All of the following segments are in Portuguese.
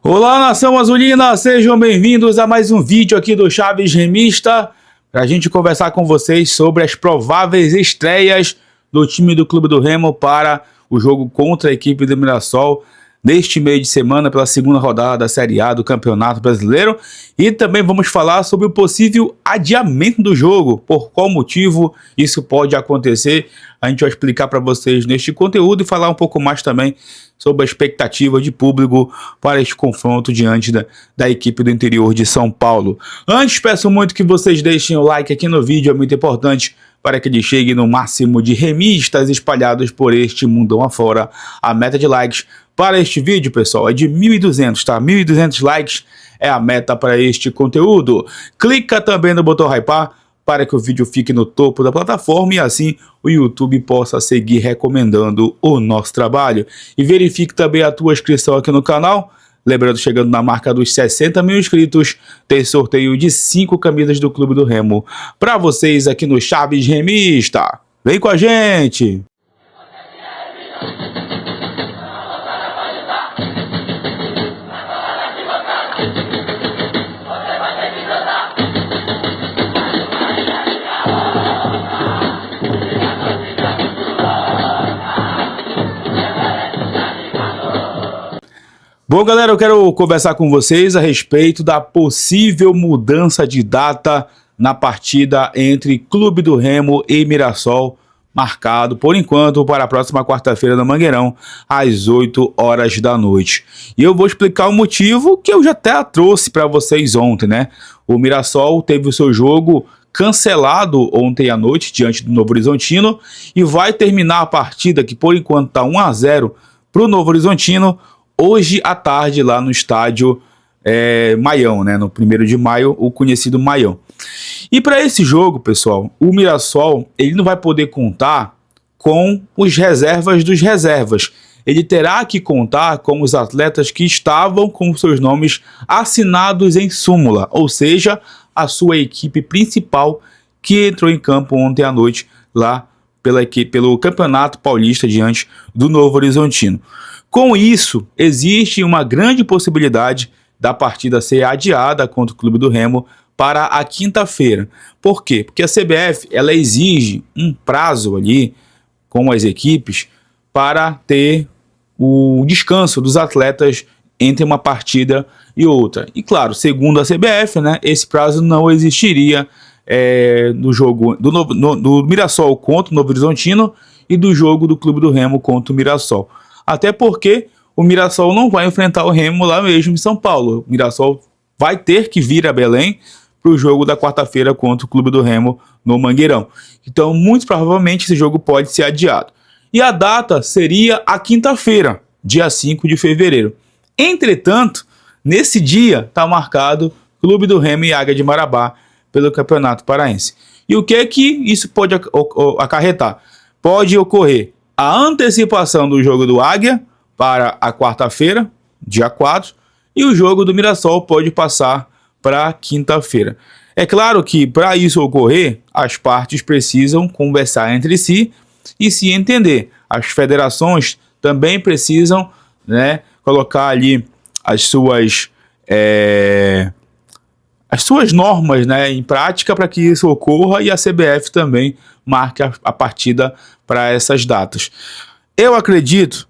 Olá, nação azulina, sejam bem-vindos a mais um vídeo aqui do Chaves Remista, para a gente conversar com vocês sobre as prováveis estreias do time do Clube do Remo para o jogo contra a equipe do Mirassol neste meio de semana pela segunda rodada da Série A do Campeonato Brasileiro, e também vamos falar sobre o possível adiamento do jogo, por qual motivo isso pode acontecer. A gente vai explicar para vocês neste conteúdo e falar um pouco mais também sobre a expectativa de público para este confronto diante da equipe do interior de São Paulo. Antes, peço muito que vocês deixem o like aqui no vídeo, é muito importante para que ele chegue no máximo de remistas espalhados por este mundão afora. A meta de likes para este vídeo, pessoal, é de 1.200, tá? 1.200 likes é a meta para este conteúdo. Clica também no botão hypar para que o vídeo fique no topo da plataforma e assim o YouTube possa seguir recomendando o nosso trabalho. E verifique também a tua inscrição aqui no canal. Lembrando, chegando na marca dos 60 mil inscritos, tem sorteio de 5 camisas do Clube do Remo para vocês aqui no Chaves Remista. Vem com a gente! Bom, galera, eu quero conversar com vocês a respeito da possível mudança de data na partida entre Clube do Remo e Mirassol, marcado, por enquanto, para a próxima quarta-feira no Mangueirão, às 8 horas da noite. E eu vou explicar o motivo que eu já até trouxe para vocês ontem, né? O Mirassol teve o seu jogo cancelado ontem à noite diante do Novo Horizontino e vai terminar a partida, que por enquanto está 1-0 para o Novo Horizontino, hoje à tarde lá no estádio Maião, né, no 1º de maio, o conhecido Maião. E para esse jogo, pessoal, o Mirassol ele não vai poder contar com os reservas dos reservas. Ele terá que contar com os atletas que estavam com seus nomes assinados em súmula, ou seja, a sua equipe principal que entrou em campo ontem à noite lá pelo Campeonato Paulista diante do Novo Horizontino. Com isso, existe uma grande possibilidade da partida ser adiada contra o Clube do Remo para a quinta-feira. Por quê? Porque a CBF ela exige um prazo ali com as equipes para ter o descanso dos atletas entre uma partida e outra. E claro, segundo a CBF, né, esse prazo não existiria no jogo do Mirassol contra o Novo Horizontino e do jogo do Clube do Remo contra o Mirassol. Até porque o Mirassol não vai enfrentar o Remo lá mesmo em São Paulo. O Mirassol vai ter que vir a Belém para o jogo da quarta-feira contra o Clube do Remo no Mangueirão. Então, muito provavelmente, esse jogo pode ser adiado. E a data seria a quinta-feira, dia 5 de fevereiro. Entretanto, nesse dia está marcado Clube do Remo e Águia de Marabá pelo Campeonato Paraense. E o que é que isso pode acarretar? Pode ocorrer a antecipação do jogo do Águia para a quarta-feira, dia 4, e o jogo do Mirassol pode passar para quinta-feira. É claro que para isso ocorrer, as partes precisam conversar entre si e se entender. As federações também precisam, né, colocar ali as suas normas, né, em prática para que isso ocorra, e a CBF também marque a partida para essas datas. Eu acredito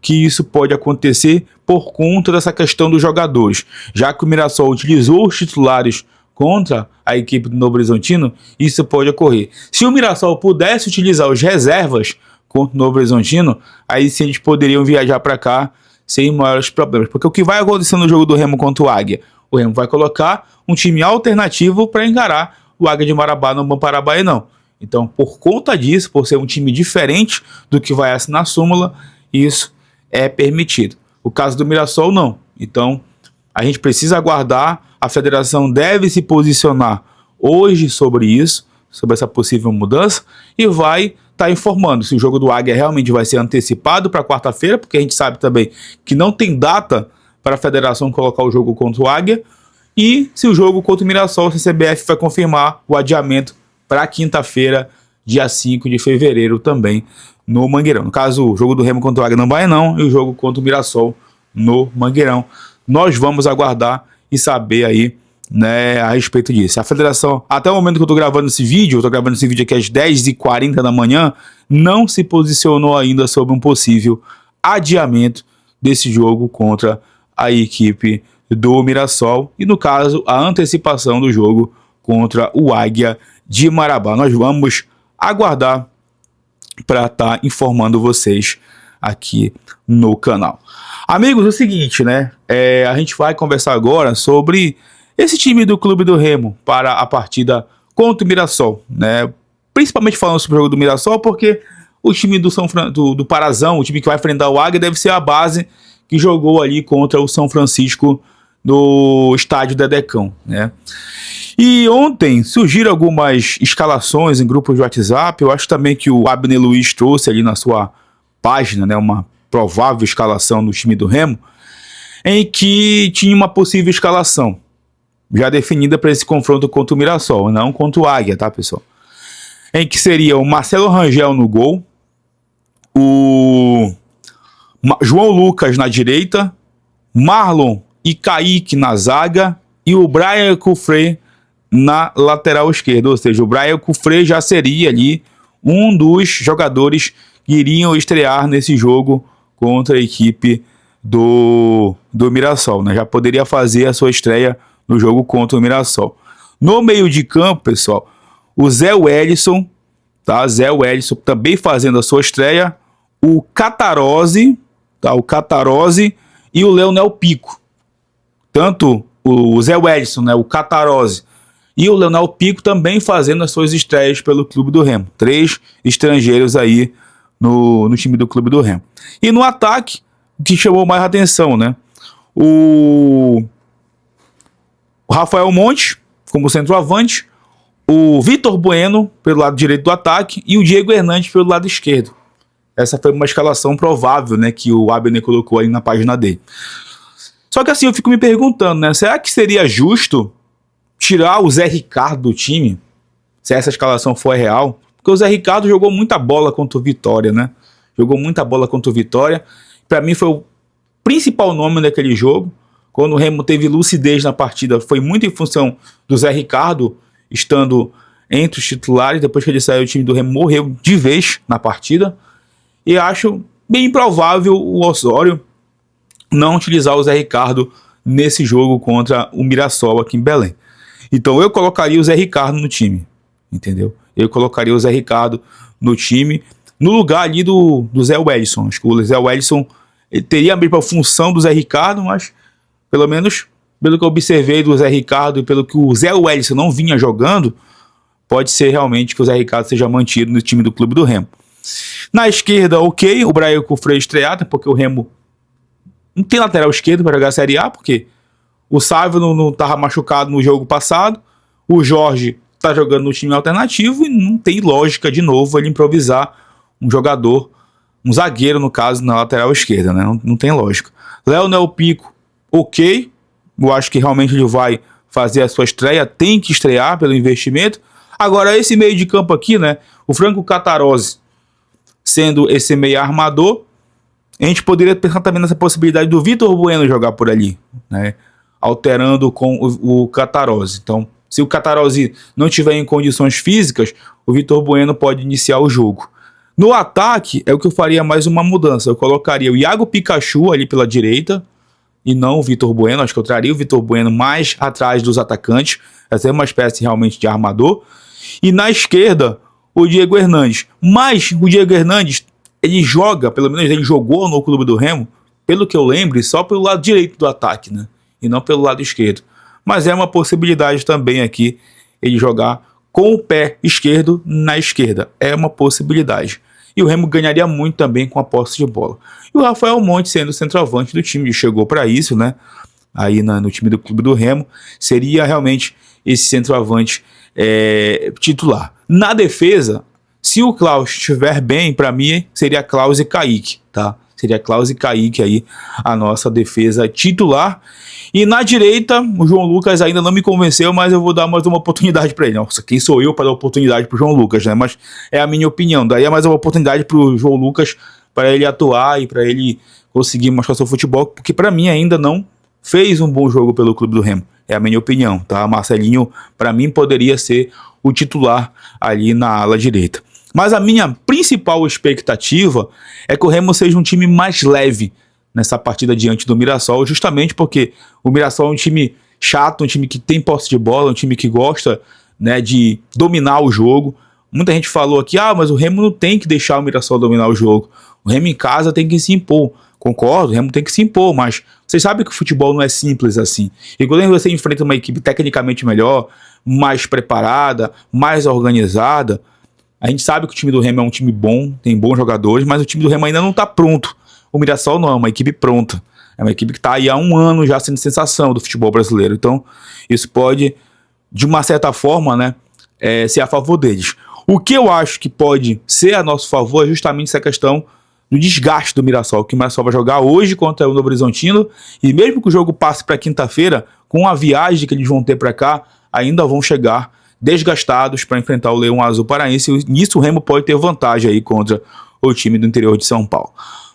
que isso pode acontecer por conta dessa questão dos jogadores, já que o Mirassol utilizou os titulares contra a equipe do Novo Horizontino, isso pode ocorrer. Se o Mirassol pudesse utilizar os reservas contra o Novo Horizontino, aí sim eles poderiam viajar para cá sem maiores problemas, porque o que vai acontecer no jogo do Remo contra o Águia? O Remo vai colocar um time alternativo para encarar o Águia de Marabá no Bamparabaí, não. Então, por conta disso, por ser um time diferente do que vai assinar a súmula, isso é permitido. O caso do Mirassol, não. Então, a gente precisa aguardar, a federação deve se posicionar hoje sobre isso, sobre essa possível mudança, e vai estar informando se o jogo do Águia realmente vai ser antecipado para quarta-feira, porque a gente sabe também que não tem data para a federação colocar o jogo contra o Águia, e se o jogo contra o Mirassol, se a CBF vai confirmar o adiamento para quinta-feira, dia 5 de fevereiro também, no Mangueirão. No caso, o jogo do Remo contra o Águia não vai não, e o jogo contra o Mirassol no Mangueirão. Nós vamos aguardar e saber aí, né, a respeito disso. A federação, até o momento que eu estou gravando esse vídeo, eu estou gravando esse vídeo aqui às 10h40 da manhã, não se posicionou ainda sobre um possível adiamento desse jogo contra a equipe do Mirassol e, no caso, a antecipação do jogo contra o Águia de Marabá. Nós vamos aguardar para estar informando vocês aqui no canal. Amigos, é o seguinte, né? A gente vai conversar agora sobre esse time do Clube do Remo para a partida contra o Mirassol, né? Principalmente falando sobre o jogo do Mirassol, porque o time do Parazão, o time que vai enfrentar o Águia, deve ser a base que jogou ali contra o São Francisco no estádio Dedecão, né? E ontem surgiram algumas escalações em grupos de WhatsApp. Eu acho também que o Abner Luiz trouxe ali na sua página, né, uma provável escalação do time do Remo, em que tinha uma possível escalação já definida para esse confronto contra o Mirassol, não contra o Águia, tá, pessoal? Em que seria o Marcelo Rangel no gol, o João Lucas na direita, Marlon e Kaique na zaga e o Brian Cufré na lateral esquerda. Ou seja, o Brian Cufré já seria ali um dos jogadores que iriam estrear nesse jogo contra a equipe do Mirassol, né? Já poderia fazer a sua estreia no jogo contra o Mirassol. No meio de campo, pessoal, o Zé Wellison, tá? Zé Wellison também fazendo a sua estreia, o Catarose, tá? O Catarose e o Leonel Pico. Tanto o Zé Wellison, né? O Catarose e o Leonel Pico também fazendo as suas estreias pelo Clube do Remo. 3 estrangeiros aí no time do Clube do Remo. E no ataque, o que chamou mais atenção, né? O Rafael Monte como centroavante, o Vitor Bueno pelo lado direito do ataque e o Diego Hernandes pelo lado esquerdo. Essa foi uma escalação provável, né, que o Abner colocou aí na página dele. Só que assim, eu fico me perguntando, né, será que seria justo tirar o Zé Ricardo do time, se essa escalação for real? Porque o Zé Ricardo jogou muita bola contra o Vitória, né? Jogou muita bola contra o Vitória. Para mim foi o principal nome daquele jogo. Quando o Remo teve lucidez na partida, foi muito em função do Zé Ricardo estando entre os titulares. Depois que ele saiu, o time do Remo morreu de vez na partida. E acho bem improvável o Osório não utilizar o Zé Ricardo nesse jogo contra o Mirassol aqui em Belém. Então eu colocaria o Zé Ricardo no time, entendeu? Eu colocaria o Zé Ricardo no time, no lugar ali do Zé Wellison. Acho que o Zé Wellison ele teria a mesma função do Zé Ricardo, mas pelo menos pelo que eu observei do Zé Ricardo e pelo que o Zé Wellison não vinha jogando, pode ser realmente que o Zé Ricardo seja mantido no time do Clube do Remo. Na esquerda, ok, o Brian Cufré estreado, porque o Remo não tem lateral esquerdo para jogar a Série A, porque o Sávio não estava machucado no jogo passado, o Jorge está jogando no time alternativo e não tem lógica de novo ele improvisar um jogador, um zagueiro no caso, na lateral esquerda, né? Não tem lógica. Leonel Pico, ok, eu acho que realmente ele vai fazer a sua estreia, tem que estrear pelo investimento. Agora esse meio de campo aqui, né? O Franco Catarose sendo esse meio armador, a gente poderia pensar também nessa possibilidade do Vitor Bueno jogar por ali, né? Alterando com o Catarose. Então, se o Catarose não tiver em condições físicas, o Vitor Bueno pode iniciar o jogo. No ataque, é o que eu faria mais uma mudança. Eu colocaria o Iago Pikachu ali pela direita, e não o Vitor Bueno. Acho que eu traria o Vitor Bueno mais atrás dos atacantes, essa é uma espécie realmente de armador. E na esquerda, o Diego Hernandes. Mas o Diego Hernandes, ele joga, pelo menos ele jogou no Clube do Remo, pelo que eu lembro, só pelo lado direito do ataque, né? E não pelo lado esquerdo. Mas é uma possibilidade também aqui, ele jogar com o pé esquerdo na esquerda. É uma possibilidade. E o Remo ganharia muito também com a posse de bola. E o Rafael Monte, sendo o centroavante do time, chegou para isso, né? Aí no time do Clube do Remo, seria realmente esse centroavante titular. Na defesa, se o Klaus estiver bem, para mim, seria Klaus e Kaique, tá? Seria Klaus e Kaique aí a nossa defesa titular. E na direita, o João Lucas ainda não me convenceu, mas eu vou dar mais uma oportunidade para ele. Nossa, quem sou eu para dar oportunidade para o João Lucas, né? Mas é a minha opinião. Daí é mais uma oportunidade para o João Lucas, para ele atuar e para ele conseguir mostrar seu futebol, porque para mim ainda não fez um bom jogo pelo Clube do Remo. É a minha opinião, tá? Marcelinho, para mim, poderia ser o titular ali na ala direita. Mas a minha principal expectativa é que o Remo seja um time mais leve nessa partida diante do Mirassol, justamente porque o Mirassol é um time chato, um time que tem posse de bola, um time que gosta, né, de dominar o jogo. Muita gente falou aqui, mas o Remo não tem que deixar o Mirassol dominar o jogo. O Remo em casa tem que se impor. Concordo, o Remo tem que se impor, mas vocês sabem que o futebol não é simples assim. E quando você enfrenta uma equipe tecnicamente melhor, mais preparada, mais organizada, a gente sabe que o time do Remo é um time bom, tem bons jogadores, mas o time do Remo ainda não está pronto. O Mirassol não é uma equipe pronta. É uma equipe que está aí há um ano já sendo sensação do futebol brasileiro. Então, isso pode, de uma certa forma, né, ser a favor deles. O que eu acho que pode ser a nosso favor é justamente essa questão do desgaste do Mirassol, que o Mirassol vai jogar hoje contra o Novo Horizontino, e mesmo que o jogo passe para quinta-feira, com a viagem que eles vão ter para cá, ainda vão chegar desgastados para enfrentar o Leão Azul Paraense, e nisso o Remo pode ter vantagem aí contra o time do interior de São Paulo.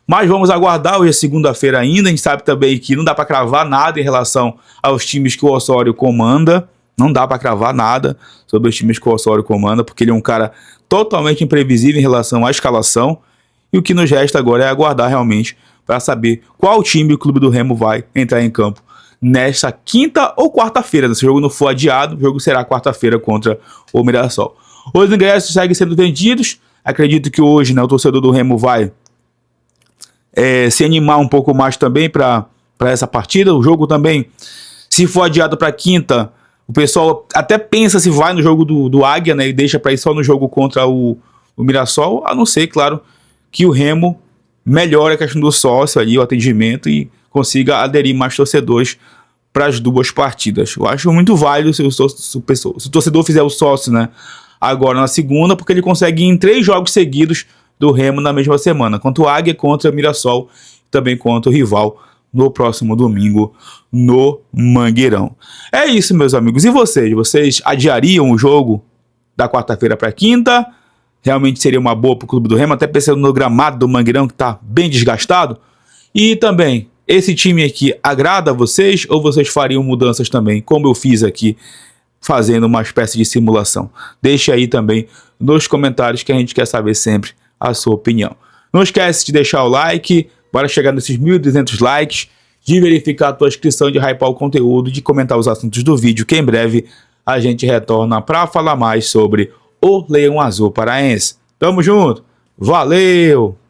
Mas vamos aguardar, hoje é segunda-feira ainda, a gente sabe também que não dá para cravar nada em relação aos times que o Osório comanda, não dá para cravar nada sobre os times que o Osório comanda, porque ele é um cara totalmente imprevisível em relação à escalação, e o que nos resta agora é aguardar realmente para saber qual time o Clube do Remo vai entrar em campo nesta quinta ou quarta-feira. Se o jogo não for adiado, o jogo será quarta-feira contra o Mirassol. Os ingressos seguem sendo vendidos. Acredito que hoje, né, o torcedor do Remo vai se animar um pouco mais também para essa partida. O jogo também, se for adiado para quinta, o pessoal até pensa se vai no jogo do Águia, né, e deixa para ir só no jogo contra o Mirassol, a não ser, claro, que o Remo melhore a questão do sócio ali, o atendimento, e consiga aderir mais torcedores para as duas partidas. Eu acho muito válido se o torcedor fizer o sócio, né, agora na segunda, porque ele consegue ir em 3 jogos seguidos do Remo na mesma semana, contra o Águia, contra o Mirassol, também contra o rival no próximo domingo no Mangueirão. É isso, meus amigos. E vocês? Vocês adiariam o jogo da quarta-feira para quinta? Realmente seria uma boa para o Clube do Remo, até pensando no gramado do Mangueirão, que está bem desgastado. E também, esse time aqui agrada a vocês, ou vocês fariam mudanças também, como eu fiz aqui, fazendo uma espécie de simulação? Deixe aí também nos comentários, que a gente quer saber sempre a sua opinião. Não esquece de deixar o like, bora chegar nesses 1.200 likes, de verificar a tua inscrição, de hypar o conteúdo, de comentar os assuntos do vídeo, que em breve a gente retorna para falar mais sobre o Leão Azul Paraense. Tamo junto, valeu!